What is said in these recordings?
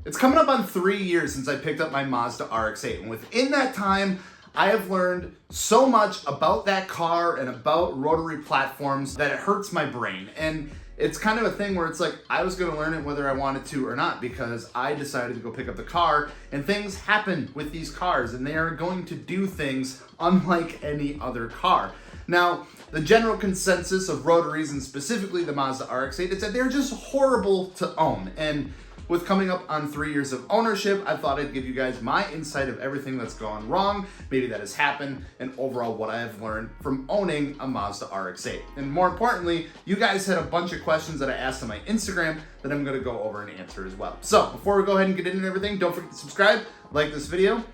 It's coming up on 3 years since I picked up my Mazda RX-8, and within that time, I have learned so much about that car and about rotary platforms that it hurts my brain. And it's kind of a thing where it's like, I was gonna learn it whether I wanted to or not, because I decided to go pick up the car, and things happen with these cars, and they are going to do things unlike any other car. Now, the general consensus of rotaries, and specifically the Mazda RX-8, is that they're just horrible to own. And with coming up on 3 years of ownership, I thought I'd give you guys my insight of everything that's gone wrong, maybe that has happened, and overall what I have learned from owning a Mazda RX-8. And more importantly, you guys had a bunch of questions that I asked on my Instagram that I'm gonna go over and answer as well. So before we go ahead and get into everything, don't forget to subscribe, like this video.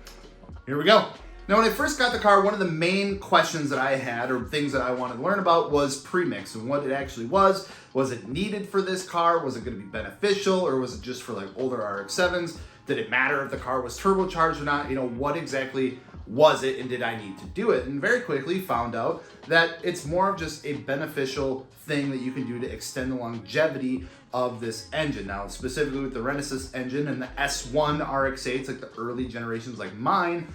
Here we go. Now, when I first got the car, one of the main questions that I had, or things that I wanted to learn about, was Premix and what it actually was. Was it needed for this car? Was it going to be beneficial, or was it just for like older RX-7s? Did it matter if the car was turbocharged or not? You know, what exactly was it, and did I need to do it? And very quickly found out that it's more of just a beneficial thing that you can do to extend the longevity of this engine. Now, specifically with the Renesis engine and the S1 RX-8s, like the early generations like mine,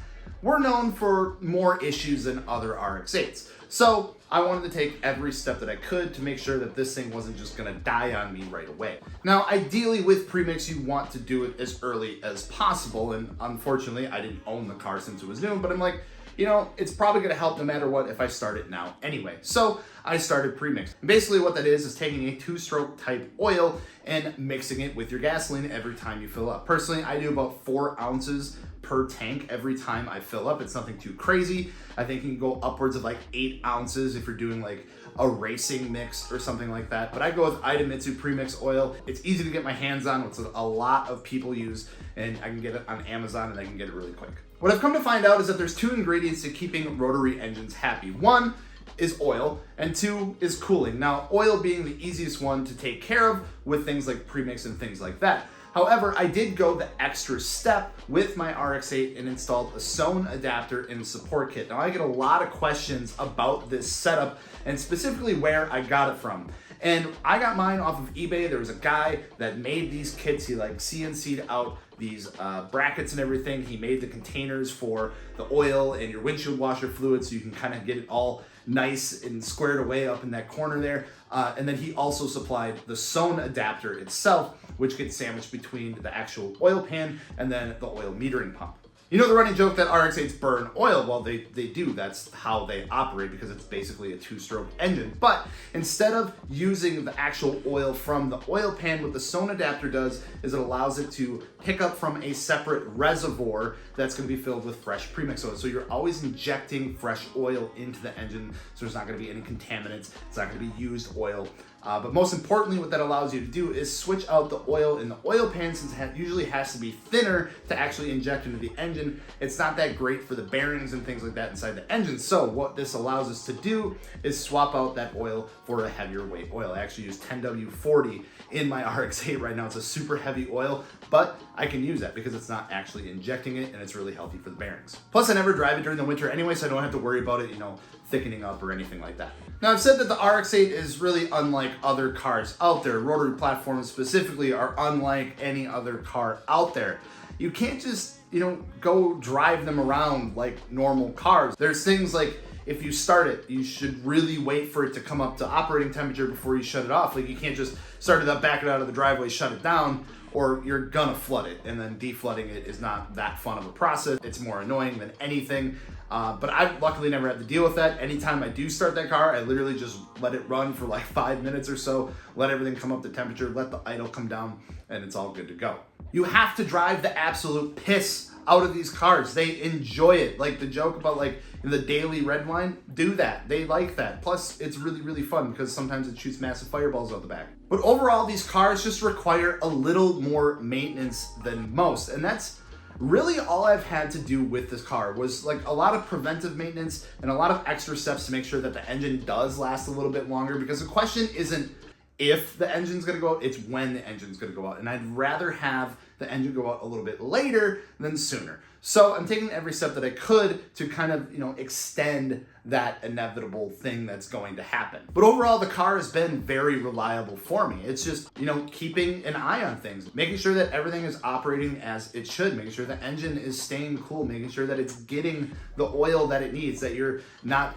we're known for more issues than other RX-8s. So I wanted to take every step that I could to make sure that this thing wasn't just gonna die on me right away. Now, ideally with Premix, you want to do it as early as possible. And unfortunately, I didn't own the car since it was new, but I'm like, you know, it's probably gonna help no matter what if I start it now anyway. So I started Premix. And basically what that is taking a 2-stroke type oil and mixing it with your gasoline every time you fill up. Personally, I do about 4 ounces per tank every time I fill up. It's nothing too crazy. I think you can go upwards of like 8 ounces if you're doing like a racing mix or something like that. But I go with Idemitsu Premix oil. It's easy to get my hands on. It's a lot of people use, and I can get it on Amazon, and I can get it really quick. What I've come to find out is that there's 2 ingredients to keeping rotary engines happy. 1 is oil, and 2 is cooling. Now, oil being the easiest one to take care of with things like Premix and things like that. However, I did go the extra step with my RX-8 and installed a sewn adapter in the support kit. Now, I get a lot of questions about this setup and specifically where I got it from. And I got mine off of eBay. There was a guy that made these kits. He like CNC'd out these brackets and everything. He made the containers for the oil and your windshield washer fluid, so you can kind of get it all nice and squared away up in that corner there. And then he also supplied the sewn adapter itself, which gets sandwiched between the actual oil pan and then the oil metering pump. You know the running joke that RX-8s burn oil? Well, they do. That's how they operate, because it's basically a 2-stroke engine. But instead of using the actual oil from the oil pan, what the sewn adapter does is it allows it to pick up from a separate reservoir that's going to be filled with fresh premix oil. So you're always injecting fresh oil into the engine, so there's not going to be any contaminants. It's not going to be used oil. But most importantly, what that allows you to do is switch out the oil in the oil pan, since it usually has to be thinner to actually inject into the engine. It's not that great for the bearings and things like that inside the engine. So what this allows us to do is swap out that oil for a heavier weight oil. I actually use 10W40 in my RX-8 right now. It's a super heavy oil, but I can use that because it's not actually injecting it, and it's really healthy for the bearings. Plus, I never drive it during the winter anyway, so I don't have to worry about it, you know, thickening up or anything like that. Now, I've said that the RX-8 is really unlike other cars out there. Rotary platforms specifically are unlike any other car out there. You can't just, you know, go drive them around like normal cars. There's things like, if you start it, you should really wait for it to come up to operating temperature before you shut it off. Like, you can't just start it up, back it out of the driveway, shut it down, or you're gonna flood it. And then deflooding it is not that fun of a process. It's more annoying than anything. But I've luckily never had to deal with that. Anytime I do start that car, I literally just let it run for like 5 minutes or so, let everything come up to temperature, let the idle come down, and it's all good to go. You have to drive the absolute piss out of these cars. They enjoy it. Like the joke about like the daily red line, do that. They like that. Plus, it's really, really fun because sometimes it shoots massive fireballs out the back. But overall, these cars just require a little more maintenance than most. And that's really all I've had to do with this car, was like a lot of preventive maintenance and a lot of extra steps to make sure that the engine does last a little bit longer, because the question isn't if the engine's gonna go out, it's when the engine's gonna go out. And I'd rather have the engine go out a little bit later than sooner. So I'm taking every step that I could to kind of, extend that inevitable thing that's going to happen. But overall, the car has been very reliable for me. It's just, keeping an eye on things, making sure that everything is operating as it should, making sure the engine is staying cool, making sure that it's getting the oil that it needs, that you're not,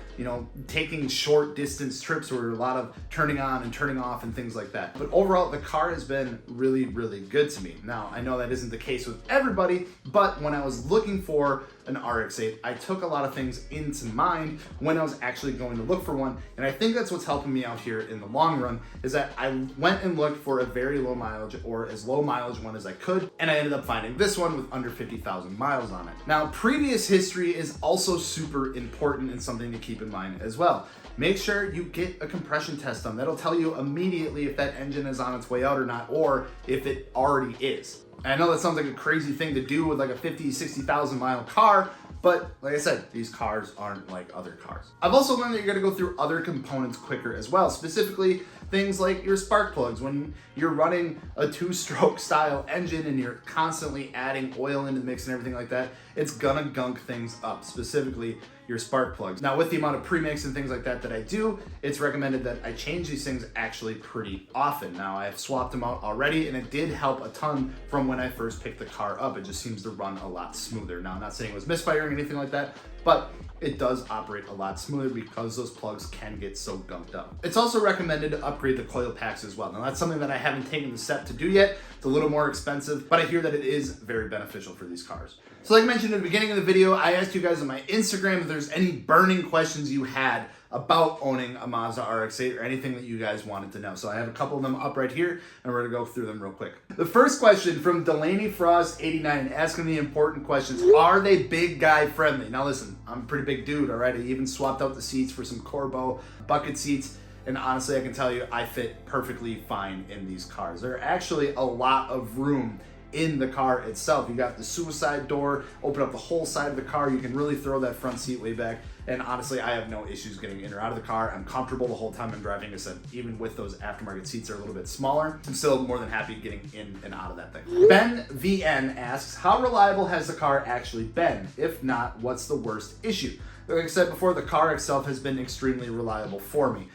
taking short distance trips where a lot of turning on and turning off and things like that. But overall, the car has been really, really good to me. Now, I know that isn't the case with everybody, but when I was looking for an RX-8, I took a lot of things into mind when I was actually going to look for one. And I think that's what's helping me out here in the long run, is that I went and looked for a very low mileage or as low mileage one as I could. And I ended up finding this one with under 50,000 miles on it. Now, previous history is also super important and something to keep in mind as well. Make sure you get a compression test done. That'll tell you immediately if that engine is on its way out or not, or if it already is. And I know that sounds like a crazy thing to do with like a 50, 60,000 mile car, but like I said, these cars aren't like other cars. I've also learned that you're gonna go through other components quicker as well, specifically things like your spark plugs. When you're running a 2-stroke style engine and you're constantly adding oil into the mix and everything like that, it's gonna gunk things up, specifically your spark plugs. Now, with the amount of premix and things like that I do, it's recommended that I change these things actually pretty often. Now, I've swapped them out already, and it did help a ton from when I first picked the car up. It just seems to run a lot smoother. Now, I'm not saying it was misfiring or anything like that, but it does operate a lot smoother because those plugs can get so gunked up. It's also recommended to upgrade the coil packs as well. Now, that's something that I haven't taken the step to do yet. It's a little more expensive, but I hear that it is very beneficial for these cars. So like I mentioned in the beginning of the video, I asked you guys on my Instagram if there's any burning questions you had about owning a Mazda RX-8 or anything that you guys wanted to know. So I have a couple of them up right here, and we're gonna go through them real quick. The first question from Delaney Frost 89, asking the important questions. Are they big guy friendly? Now listen, I'm a pretty big dude, all right? I even swapped out the seats for some Corbeau bucket seats. And honestly, I can tell you, I fit perfectly fine in these cars. There are actually a lot of room in the car itself. You got the suicide door, open up the whole side of the car. You can really throw that front seat way back. And honestly, I have no issues getting in or out of the car. I'm comfortable the whole time I'm driving. I said, even with those aftermarket seats are a little bit smaller, I'm still more than happy getting in and out of that thing. Ben VN asks, how reliable has the car actually been? If not, what's the worst issue? Like I said before, the car itself has been extremely reliable for me.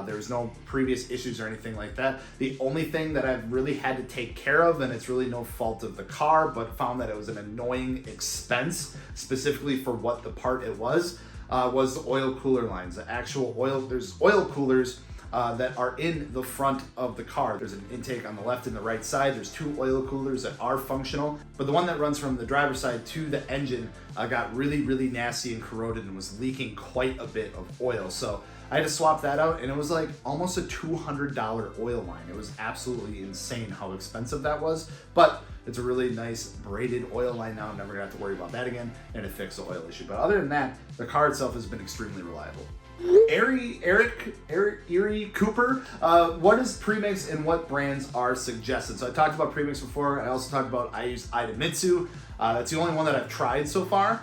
There's no previous issues or anything like that. The only thing that I've really had to take care of, and it's really no fault of the car, but found that it was an annoying expense, specifically for what the part it was the oil cooler lines. The actual oil, there's oil coolers that are in the front of the car. There's an intake on the left and the right side. There's 2 oil coolers that are functional, but the one that runs from the driver's side to the engine got really, really nasty and corroded and was leaking quite a bit of oil. So I had to swap that out, and it was like almost a $200 oil line. It was absolutely insane how expensive that was, but it's a really nice braided oil line now. I'm never gonna have to worry about that again, and it fixed the oil issue. But other than that, the car itself has been extremely reliable. Erie Cooper, what is Premix and what brands are suggested? So I talked about Premix before. I also talked about, I use Idemitsu. That's the only one that I've tried so far,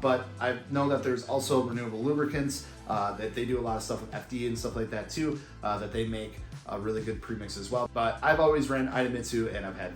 but I know that there's also renewable lubricants, that they do a lot of stuff with FD and stuff like that too, that they make a really good premix as well. But I've always ran Idemitsu and I've had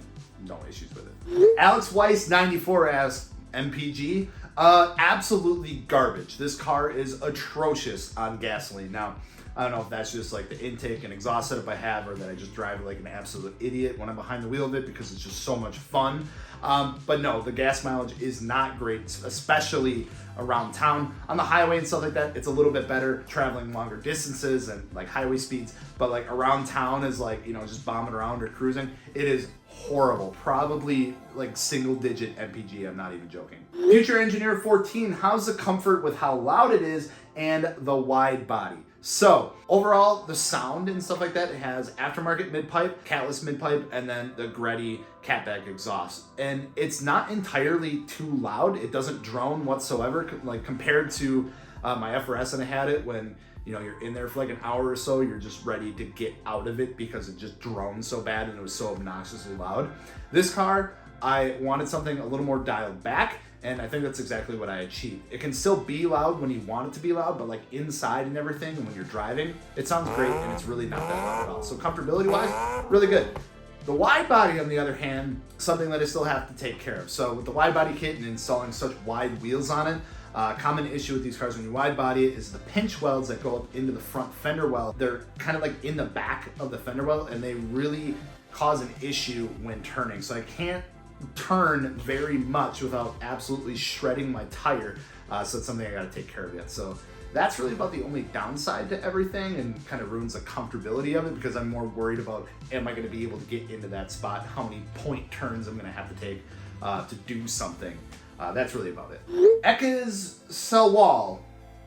no issues with it. Alex Weiss 94 asks, MPG, absolutely garbage. This car is atrocious on gasoline. Now, I don't know if that's just like the intake and exhaust setup I have, or that I just drive like an absolute idiot when I'm behind the wheel of it because it's just so much fun. But no, the gas mileage is not great, especially around town. On the highway and stuff like that, it's a little bit better traveling longer distances and like highway speeds, but like around town is like, you know, just bombing around or cruising, it is horrible. Probably like single digit MPG, I'm not even joking. Future Engineer 14, how's the comfort with how loud it is and the wide body? So overall, the sound and stuff like that, it has aftermarket mid-pipe, catless mid-pipe, and then the Greddy catback exhaust. And it's not entirely too loud. It doesn't drone whatsoever, like compared to my FRS, and I had it when, you know, you're in there for like an hour or so, you're just ready to get out of it because it just drones so bad and it was so obnoxiously loud. This car, I wanted something a little more dialed back, and I think that's exactly what I achieved. It can still be loud when you want it to be loud, but like inside and everything, and when you're driving, it sounds great, and it's really not that loud at all. So comfortability-wise, really good. The wide body, on the other hand, something that I still have to take care of. So with the wide body kit and installing such wide wheels on it, common issue with these cars when you wide body it is the pinch welds that go up into the front fender well. They're kind of like in the back of the fender well, and they really cause an issue when turning. So I can't turn very much without absolutely shredding my tire. So it's something I gotta take care of yet. So that's really about the only downside to everything, and kind of ruins the comfortability of it, because I'm more worried about, am I gonna be able to get into that spot? How many point turns I'm gonna have to take to do something. That's really about it. Ekaz Sawal,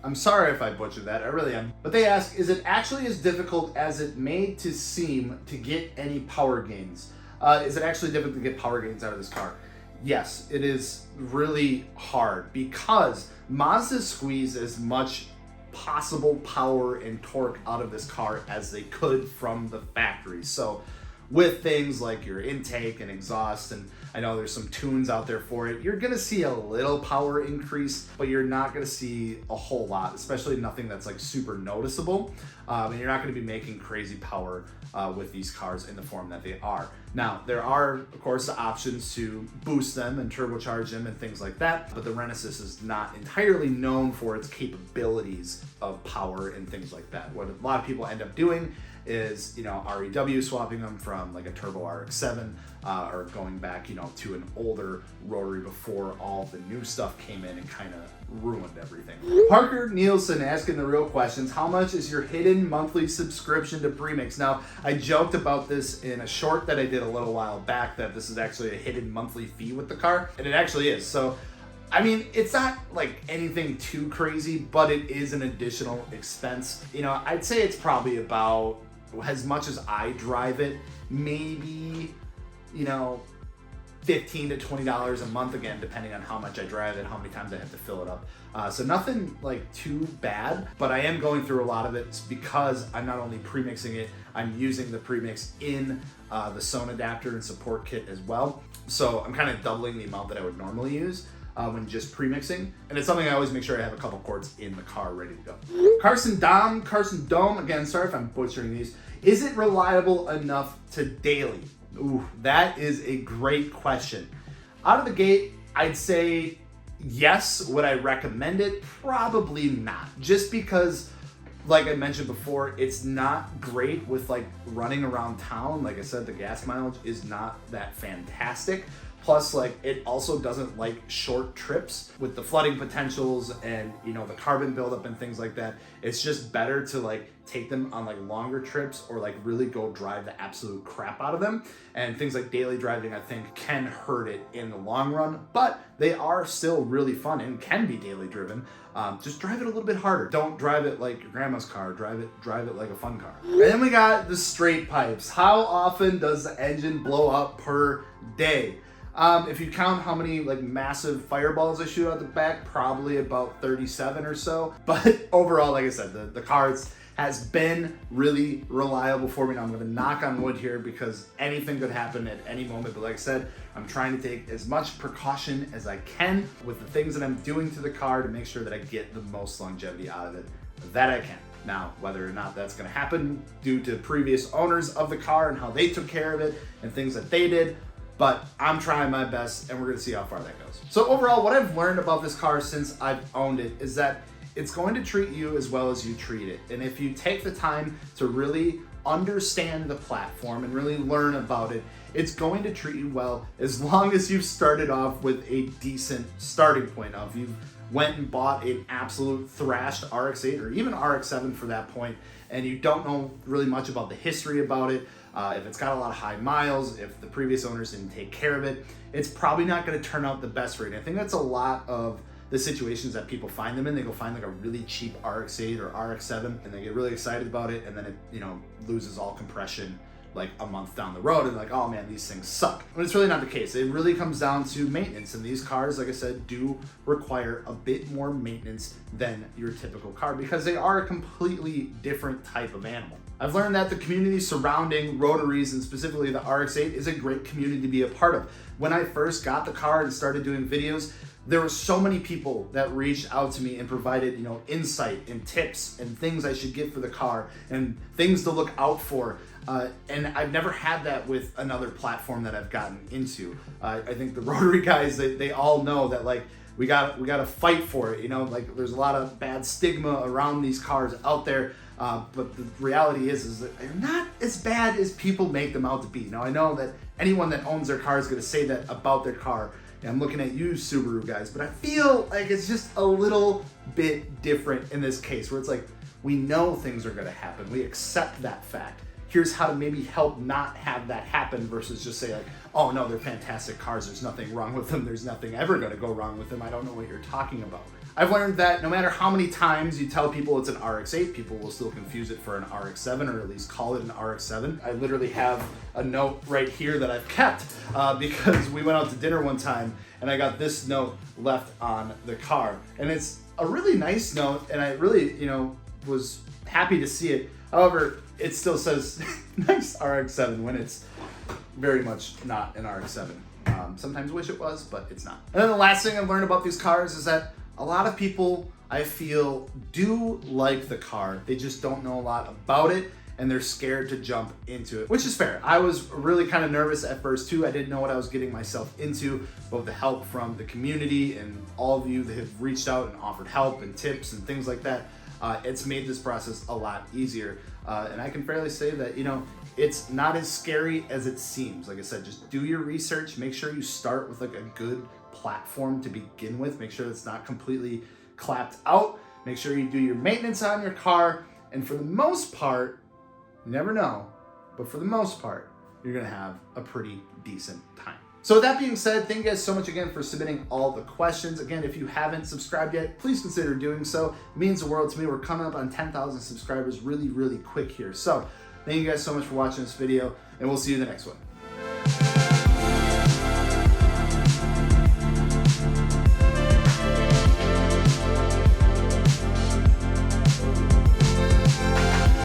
I'm sorry if I butchered that, I really am. But they ask, is it actually as difficult as it made to seem to get any power gains? Is it actually difficult to get power gains out of this car? Yes, it is really hard, because Mazda squeezed as much possible power and torque out of this car as they could from the factory. So with things like your intake and exhaust, and I know there's some tunes out there for it, you're gonna see a little power increase, but you're not gonna see a whole lot, especially nothing that's like super noticeable. And you're not gonna be making crazy power with these cars in the form that they are. Now, there are, of course, the options to boost them and turbocharge them and things like that, but the Renesis is not entirely known for its capabilities of power and things like that. What a lot of people end up doing is, you know, REW swapping them from like a turbo RX-7 or going back, you know, to an older Rotary before all the new stuff came in and kind of ruined everything. Parker Nielsen asking the real questions. How much is your hidden monthly subscription to Premix? Now, I joked about this in a short that I did a little while back, that this is actually a hidden monthly fee with the car, and it actually is. So I mean, it's not like anything too crazy, but it is an additional expense. You know, I'd say it's probably about, as much as I drive it, maybe, you know, $15 to $20 a month, again, depending on how much I drive it, how many times I have to fill it up. So nothing like too bad, but I am going through a lot of it because I'm not only premixing it, I'm using the premix in the Sone adapter and support kit as well. So I'm kind of doubling the amount that I would normally use when just premixing, and it's something I always make sure I have a couple quarts in the car ready to go. Carson Dome, again, sorry if I'm butchering these. Is it reliable enough to daily? Ooh, that is a great question. Out of the gate, I'd say yes. Would I recommend it? Probably not. Just because, like I mentioned before, it's not great with like running around town. Like I said, the gas mileage is not that fantastic. Plus, like, it also doesn't like short trips with the flooding potentials and, you know, the carbon buildup and things like that. It's just better to like take them on like longer trips, or like really go drive the absolute crap out of them. And things like daily driving, I think, can hurt it in the long run, but they are still really fun and can be daily driven. Just drive it a little bit harder. Don't drive it like your grandma's car. Drive it like a fun car. And then we got the straight pipes. How often does the engine blow up per day? If you count how many like massive fireballs I shoot out the back, probably about 37 or so. But overall, like I said, the car has been really reliable for me. Now I'm gonna knock on wood here because anything could happen at any moment. But like I said, I'm trying to take as much precaution as I can with the things that I'm doing to the car to make sure that I get the most longevity out of it that I can. Now, whether or not that's gonna happen due to previous owners of the car and how they took care of it and things that they did, but I'm trying my best, and we're gonna see how far that goes. So overall, what I've learned about this car since I've owned it is that it's going to treat you as well as you treat it. And if you take the time to really understand the platform and really learn about it, it's going to treat you well as long as you've started off with a decent starting point of you've went and bought an absolute thrashed RX-8 or even RX-7 for that point, and you don't know really much about the history about it. If it's got a lot of high miles, if the previous owners didn't take care of it, it's probably not going to turn out the best for you. And I think that's a lot of the situations that people find them in. They go find like a really cheap RX-8 or RX-7 and they get really excited about it, and then it, you know, loses all compression like a month down the road, and like, oh man, these things suck. But it's really not the case. It really comes down to maintenance, and these cars, like I said, do require a bit more maintenance than your typical car because they are a completely different type of animal. I've learned that the community surrounding Rotaries and specifically the RX-8 is a great community to be a part of. When I first got the car and started doing videos, there were so many people that reached out to me and provided, insight and tips and things I should get for the car and things to look out for. And I've never had that with another platform that I've gotten into. I think the Rotary guys, they all know that we gotta fight for it. Like there's a lot of bad stigma around these cars out there. But the reality is that they're not as bad as people make them out to be. Now I know that anyone that owns their car is gonna say that about their car. And I'm looking at you Subaru guys, but I feel like it's just a little bit different in this case where it's like, we know things are gonna happen. We accept that fact. Here's how to maybe help not have that happen versus just say like, oh no, they're fantastic cars. There's nothing wrong with them. There's nothing ever gonna go wrong with them. I don't know what you're talking about. I've learned that no matter how many times you tell people it's an RX-8, people will still confuse it for an RX-7 or at least call it an RX-7. I literally have a note right here that I've kept because we went out to dinner one time and I got this note left on the car. And it's a really nice note and I really, was happy to see it. However, it still says nice RX-7 when it's very much not an RX-7. Sometimes wish it was, but it's not. And then the last thing I've learned about these cars is that a lot of people, I feel, do like the car. They just don't know a lot about it and they're scared to jump into it, which is fair. I was really kind of nervous at first too. I didn't know what I was getting myself into, but with the help from the community and all of you that have reached out and offered help and tips and things like that, it's made this process a lot easier. And I can fairly say that, it's not as scary as it seems. Like I said, just do your research. Make sure you start with like a good platform to begin with. Make sure it's not completely clapped out. Make sure you do your maintenance on your car. And for the most part, you never know, but for the most part, you're gonna have a pretty decent time. So with that being said, thank you guys so much again for submitting all the questions. Again, if you haven't subscribed yet, please consider doing so. It means the world to me. We're coming up on 10,000 subscribers really, really quick here. So thank you guys so much for watching this video and we'll see you in the next one.